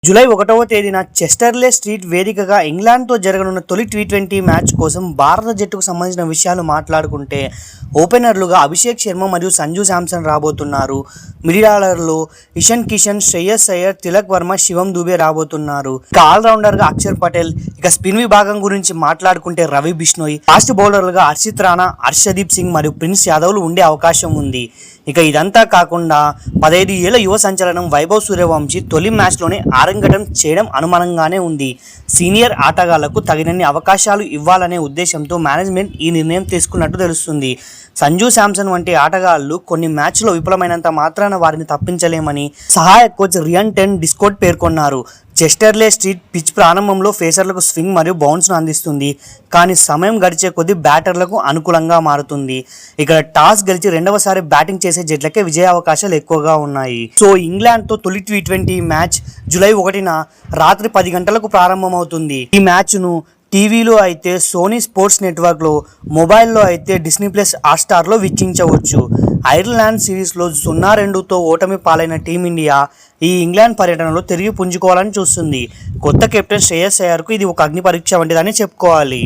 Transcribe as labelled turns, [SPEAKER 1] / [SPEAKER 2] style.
[SPEAKER 1] July 1వ తేదీన చెస్టర్లే street వేదికగా ఇంగ్లాండ్తో జరగనున్న తొలి టీ20 మ్యాచ్ కోసం భారత జట్టుకు సంబంధించిన విషయాలు మాట్లాడుకుంటే ఓపెనర్లుగా అభిషేక్ శర్మ మరియు సంజు శాంసన్ రాబోతున్నారు. మిడిల్ ఆర్డర్లో ఇషాన్ కిషన్, శ్రేయస్ అయ్యర్, తిలక్ వర్మ, శివం దూబే రాబోతున్నారు. ఇక ఆల్రౌండర్గా అక్షర్ పటేల్. ఇక స్పిన్ విభాగం గురించి మాట్లాడుకుంటే రవి బిష్ణోయ్. ఫాస్ట్ బౌలర్లుగా హర్షిత్ రాణా, హర్షదీప్ సింగ్ మరియు ప్రిన్స్ యాదవ్లు ఉండే అవకాశం ఉంది. ఇక ఇదంతా కాకుండా 15 ఏళ్ల యువ సంచలనం వైభవ్ సూర్యవంశీ తొలి మ్యాచ్లోనే ఆరంగేట్రం చేయడం అనుమానంగానే ఉంది. సీనియర్ ఆటగాళ్లకు తగినన్ని అవకాశాలు ఇవ్వాలనే ఉద్దేశంతో మేనేజ్మెంట్ ఈ నిర్ణయం తీసుకున్నట్టు తెలుస్తుంది. సంజు శాంసన్ వంటి ఆటగాళ్లు కొన్ని మ్యాచ్లో విఫలమైనంత మాత్రాన వారిని తప్పించలేమని సహాయ కోచ్ రియాన్ టెన్ డిస్కోట్ పేర్కొన్నారు. చెస్టర్లే స్ట్రీట్ పిచ్ ప్రారంభంలో ఫేసర్లకు స్వింగ్ మరియు బౌన్స్ను అందిస్తుంది. కానీ సమయం గడిచే కొద్దీ బ్యాటర్లకు అనుకూలంగా మారుతుంది. ఇక్కడ టాస్ గెలిచి రెండవసారి బ్యాటింగ్ చేసే జట్లకే విజయావకాశాలు ఎక్కువగా ఉన్నాయి. సో ఇంగ్లాండ్తో తొలి టీ20 మ్యాచ్ జూలై 1న రాత్రి 10 గంటలకు ప్రారంభమవుతుంది. ఈ మ్యాచ్ను టీవీలో అయితే సోనీ స్పోర్ట్స్ నెట్వర్క్లో, మొబైల్లో అయితే డిస్నీ ప్లస్ హాట్స్టార్లో వీక్షించవచ్చు. ఐర్లాండ్ సిరీస్లో 0-2తో ఓటమి పాలైన టీమిండియా ఈ ఇంగ్లాండ్ పర్యటనలో తిరిగి పుంజుకోవాలని చూస్తుంది. కొత్త కెప్టెన్ శ్రేయస్ అయ్యర్కు ఇది ఒక అగ్ని పరీక్ష వంటిదని చెప్పుకోవాలి.